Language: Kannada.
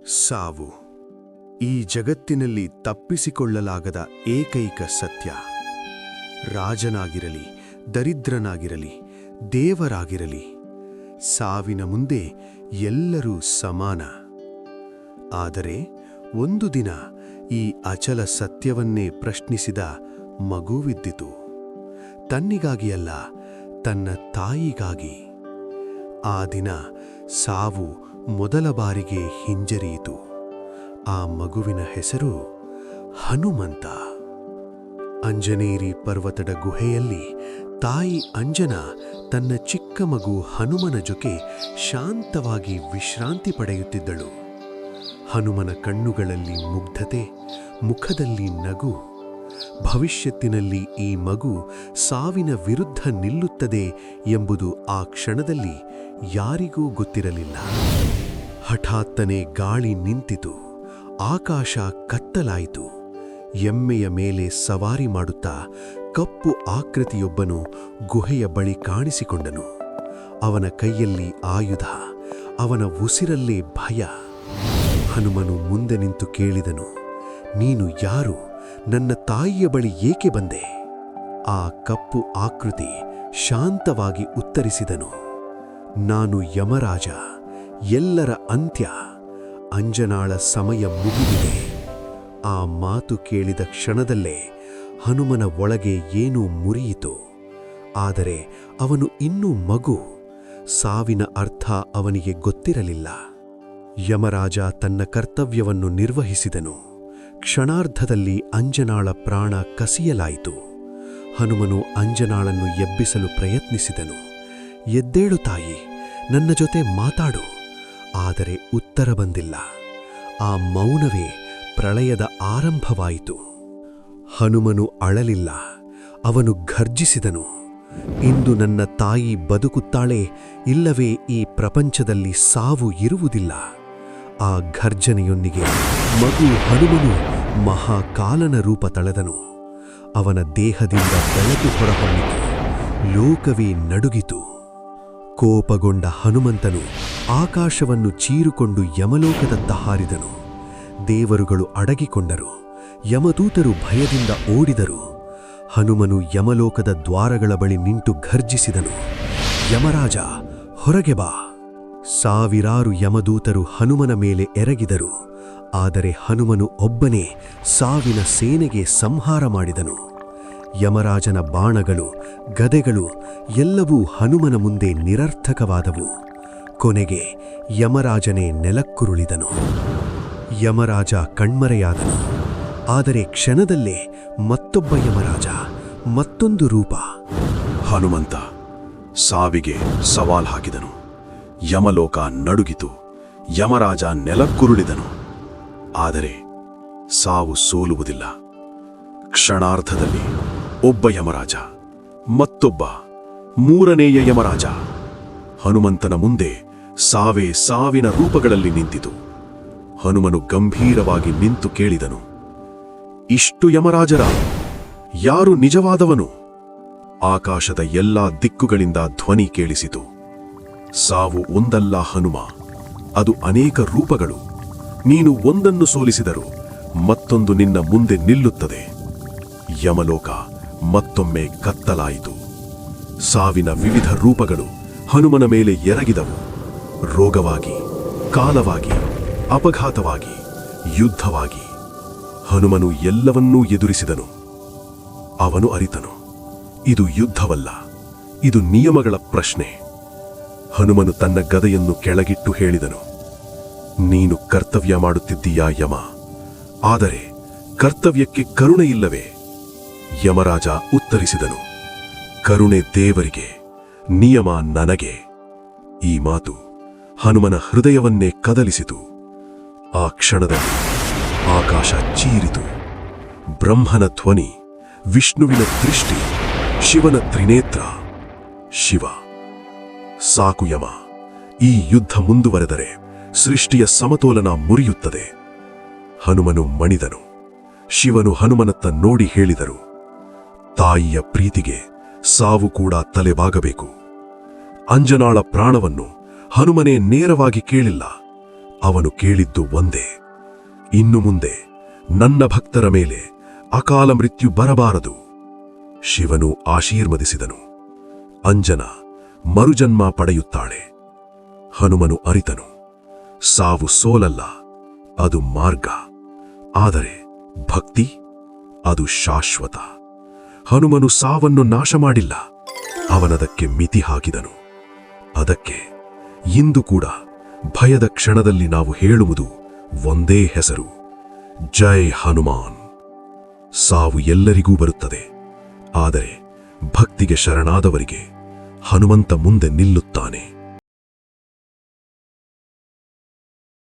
ಸಾವು ಈ ಜಗತ್ತಿನಲ್ಲಿ ತಪ್ಪಿಸಿಕೊಳ್ಳಲಾಗದ ಏಕೈಕ ಸತ್ಯ. ರಾಜನಾಗಿರಲಿ, ದರಿದ್ರನಾಗಿರಲಿ, ದೇವರಾಗಿರಲಿ, ಸಾವಿನ ಮುಂದೆ ಎಲ್ಲರೂ ಸಮಾನ. ಆದರೆ ಒಂದು ದಿನ ಈ ಅಚಲ ಸತ್ಯವನ್ನೇ ಪ್ರಶ್ನಿಸಿದ ಮಗುವಿದ್ದಿತು. ತನ್ನಿಗಾಗಿ ಅಲ್ಲ, ತನ್ನ ತಾಯಿಗಾಗಿ. ಆ ದಿನ ಸಾವು ಮೊದಲ ಬಾರಿಗೆ ಹಿಂಜರಿಯಿತು. ಆ ಮಗುವಿನ ಹೆಸರು ಹನುಮಂತ. ಅಂಜನೇರಿ ಪರ್ವತದ ಗುಹೆಯಲ್ಲಿ ತಾಯಿ ಅಂಜನಾ ತನ್ನ ಚಿಕ್ಕ ಮಗು ಹನುಮನ ಜೊತೆ ಶಾಂತವಾಗಿ ವಿಶ್ರಾಂತಿ ಪಡೆಯುತ್ತಿದ್ದಳು. ಹನುಮನ ಕಣ್ಣುಗಳಲ್ಲಿ ಮುಗ್ಧತೆ, ಮುಖದಲ್ಲಿ ನಗು. ಭವಿಷ್ಯತ್ತಿನಲ್ಲಿ ಈ ಮಗು ಸಾವಿನ ವಿರುದ್ಧ ನಿಲ್ಲುತ್ತದೆ ಎಂಬುದು ಆ ಕ್ಷಣದಲ್ಲಿ ಯಾರಿಗೂ ಗೊತ್ತಿರಲಿಲ್ಲ. ಹಠಾತ್ತನೆ ಗಾಳಿ ನಿಂತಿತು. ಆಕಾಶ ಕತ್ತಲಾಯಿತು. ಎಮ್ಮೆಯ ಮೇಲೆ ಸವಾರಿ ಮಾಡುತ್ತಾ ಕಪ್ಪು ಆಕೃತಿಯೊಬ್ಬನು ಗುಹೆಯ ಬಳಿ ಕಾಣಿಸಿಕೊಂಡನು. ಅವನ ಕೈಯಲ್ಲಿ ಆಯುಧ, ಅವನ ಉಸಿರಲ್ಲೇ ಭಯ. ಹನುಮನು ಮುಂದೆ ನಿಂತು ಕೇಳಿದನು, ನೀನು ಯಾರು? ನನ್ನ ತಾಯಿಯ ಬಳಿ ಏಕೆ ಬಂದೆ? ಆ ಕಪ್ಪು ಆಕೃತಿ ಶಾಂತವಾಗಿ ಉತ್ತರಿಸಿದನು, ನಾನು ಯಮರಾಜ, ಎಲ್ಲರ ಅಂತ್ಯ. ಅಂಜನಾಳ ಸಮಯ ಮುಗಿದಿದೆ. ಆ ಮಾತು ಕೇಳಿದ ಕ್ಷಣದಲ್ಲೇ ಹನುಮನ ಒಳಗೆ ಏನೂ ಮುರಿಯಿತು. ಆದರೆ ಅವನು ಇನ್ನೂ ಮಗು. ಸಾವಿನ ಅರ್ಥ ಅವನಿಗೆ ಗೊತ್ತಿರಲಿಲ್ಲ. ಯಮರಾಜ ತನ್ನ ಕರ್ತವ್ಯವನ್ನು ನಿರ್ವಹಿಸಿದನು. ಕ್ಷಣಾರ್ಧದಲ್ಲಿ ಅಂಜನಾಳ ಪ್ರಾಣ ಕಸಿಯಲಾಯಿತು. ಹನುಮನು ಅಂಜನಾಳನ್ನು ಎಬ್ಬಿಸಲು ಪ್ರಯತ್ನಿಸಿದನು. ಎದ್ದೇಳು ತಾಯಿ, ನನ್ನ ಜೊತೆ ಮಾತಾಡು. ಆದರೆ ಉತ್ತರ ಬಂದಿಲ್ಲ. ಆ ಮೌನವೇ ಪ್ರಳಯದ ಆರಂಭವಾಯಿತು. ಹನುಮನು ಅಳಲಿಲ್ಲ. ಅವನು ಘರ್ಜಿಸಿದನು, ಇಂದು ನನ್ನ ತಾಯಿ ಬದುಕುತ್ತಾಳೆ, ಇಲ್ಲವೇ ಈ ಪ್ರಪಂಚದಲ್ಲಿ ಸಾವು ಇರುವುದಿಲ್ಲ. ಆ ಘರ್ಜನೆಯೊಂದಿಗೆ ಮಗು ಹನುಮನು ಮಹಾಕಾಲನ ರೂಪ ತಳೆದನು. ಅವನ ದೇಹದಿಂದ ಬೆಳಕು ಹೊರಹೊಮ್ಮಿತು. ಲೋಕವೇ ನಡುಗಿತು. ಕೋಪಗೊಂಡ ಹನುಮಂತನು ಆಕಾಶವನ್ನು ಚೀರುಕೊಂಡು ಯಮಲೋಕದತ್ತ ಹಾರಿದನು. ದೇವರುಗಳು ಅಡಗಿಕೊಂಡರು. ಯಮದೂತರು ಭಯದಿಂದ ಓಡಿದರು. ಹನುಮನು ಯಮಲೋಕದ ದ್ವಾರಗಳ ಬಳಿ ನಿಂತು ಘರ್ಜಿಸಿದನು, ಯಮರಾಜ, ಹೊರಗೆ ಬಾ. ಸಾವಿರಾರು ಯಮದೂತರು ಹನುಮನ ಮೇಲೆ ಎರಗಿದರು. ಆದರೆ ಹನುಮನು ಒಬ್ಬನೇ ಸಾವಿನ ಸೇನೆಗೆ ಸಂಹಾರ ಮಾಡಿದನು. ಯಮರಾಜನ ಬಾಣಗಳು, ಗದೆಗಳು ಎಲ್ಲವೂ ಹನುಮನ ಮುಂದೆ ನಿರರ್ಥಕವಾದವು. ಕೊನೆಗೆ ಯಮರಾಜನೇ ನೆಲಕ್ಕುರುಳಿದನು. ಯಮರಾಜ ಕಣ್ಮರೆಯಾದನು. ಆದರೆ ಕ್ಷಣದಲ್ಲೇ ಮತ್ತೊಬ್ಬ ಯಮರಾಜ, ಮತ್ತೊಂದು ರೂಪ. ಹನುಮಂತ ಸಾವಿಗೆ ಸವಾಲ್ ಹಾಕಿದನು. ಯಮಲೋಕ ನಡುಗಿತು. ಯಮರಾಜ ನೆಲಕ್ಕುರುಳಿದನು. ಆದರೆ ಸಾವು ಸೋಲುವುದಿಲ್ಲ. ಕ್ಷಣಾರ್ಧದಲ್ಲಿ ಒಬ್ಬ ಯಮರಾಜ, ಮತ್ತೊಬ್ಬ, ಮೂರನೆಯ ಯಮರಾಜ. ಹನುಮಂತನ ಮುಂದೆ ಸಾವೇ ಸಾವಿನ ರೂಪಗಳಲ್ಲಿ ನಿಂತಿತು. ಹನುಮನು ಗಂಭೀರವಾಗಿ ನಿಂತು ಕೇಳಿದನು, ಇಷ್ಟು ಯಮರಾಜರ ಯಾರು ನಿಜವಾದವನು? ಆಕಾಶದ ಎಲ್ಲಾ ದಿಕ್ಕುಗಳಿಂದ ಧ್ವನಿ ಕೇಳಿಸಿತು, ಸಾವು ಒಂದಲ್ಲ ಹನುಮ, ಅದು ಅನೇಕ ರೂಪಗಳು. ನೀನು ಒಂದನ್ನು ಸೋಲಿಸಿದರೂ ಮತ್ತೊಂದು ನಿನ್ನ ಮುಂದೆ ನಿಲ್ಲುತ್ತದೆ. ಯಮಲೋಕ ಮತ್ತೊಮ್ಮೆ ಕತ್ತಲಾಯಿತು. ಸಾವಿನ ವಿವಿಧ ರೂಪಗಳು ಹನುಮನ ಮೇಲೆ ಎರಗಿದವು. ರೋಗವಾಗಿ, ಕಾಲವಾಗಿ, ಅಪಘಾತವಾಗಿ, ಯುದ್ಧವಾಗಿ. ಹನುಮನು ಎಲ್ಲವನ್ನೂ ಎದುರಿಸಿದನು. ಅವನು ಅರಿತನು, ಇದು ಯುದ್ಧವಲ್ಲ, ಇದು ನಿಯಮಗಳ ಪ್ರಶ್ನೆ. ಹನುಮನು ತನ್ನ ಗದೆಯನ್ನು ಕೆಳಗಿಟ್ಟು ಹೇಳಿದನು, ನೀನು ಕರ್ತವ್ಯ ಮಾಡುತ್ತಿದ್ದೀಯಾ ಯಮ? ಆದರೆ ಕರ್ತವ್ಯಕ್ಕೆ ಕರುಣೆ ಇಲ್ಲವೇ? ಯಮರಾಜ ಉತ್ತರಿಸಿದನು, ಕರುಣೆ ದೇವರಿಗೆ, ನಿಯಮ ನನಗೆ. ಈ ಮಾತು ಹನುಮನ ಹೃದಯವನ್ನೇ ಕದಲಿಸಿತು. ಆ ಕ್ಷಣದಲ್ಲಿ ಆಕಾಶ ಚೀರಿತು. ಬ್ರಹ್ಮನ ಧ್ವನಿ, ವಿಷ್ಣುವಿನ ದೃಷ್ಟಿ, ಶಿವನ ತ್ರಿನೇತ್ರ. ಶಿವ, ಸಾಕು ಯಮ, ಈ ಯುದ್ಧ ಮುಂದುವರೆದರೆ ಸೃಷ್ಟಿಯ ಸಮತೋಲನ ಮುರಿಯುತ್ತದೆ. ಹನುಮನು ಮಣಿದನು. ಶಿವನು ಹನುಮನತ್ತ ನೋಡಿ ಹೇಳಿದರು, ತಾಯಿಯ ಪ್ರೀತಿಗೆ ಸಾವು ಕೂಡ ತಲೆಬಾಗಬೇಕು. ಅಂಜನಾಳ ಪ್ರಾಣವನ್ನು ಹನುಮನೇ ನೇರವಾಗಿ ಕೇಳಿಲ್ಲ, ಅವನು ಕೇಳಿದ್ದು ಒಂದೇ, ಇನ್ನು ಮುಂದೆ ನನ್ನ ಭಕ್ತರ ಮೇಲೆ ಅಕಾಲ ಮೃತ್ಯು ಬರಬಾರದು. ಶಿವನು ಆಶೀರ್ವದಿಸಿದನು. ಅಂಜನಾ ಮರುಜನ್ಮ ಪಡೆಯುತ್ತಾಳೆ. ಹನುಮನು ಅರಿತನು, ಸಾವು ಸೋಲಲ್ಲ, ಅದು ಮಾರ್ಗ. ಆದರೆ ಭಕ್ತಿ ಅದು ಶಾಶ್ವತ. ಹನುಮನು ಸಾವನ್ನು ನಾಶ ಮಾಡಿಲ್ಲ, ಅವನದಕ್ಕೆ ಮಿತಿ ಹಾಕಿದನು. ಅದಕ್ಕೆ ಇಂದು ಕೂಡ ಭಯದ ಕ್ಷಣದಲ್ಲಿ ನಾವು ಹೇಳುವುದು ಒಂದೇ ಹೆಸರು, ಜೈ ಹನುಮಾನ್. ಸಾವು ಎಲ್ಲರಿಗೂ ಬರುತ್ತದೆ, ಆದರೆ ಭಕ್ತಿಗೆ ಶರಣಾದವರಿಗೆ ಹನುಮಂತ ಮುಂದೆ ನಿಲ್ಲುತ್ತಾನೆ.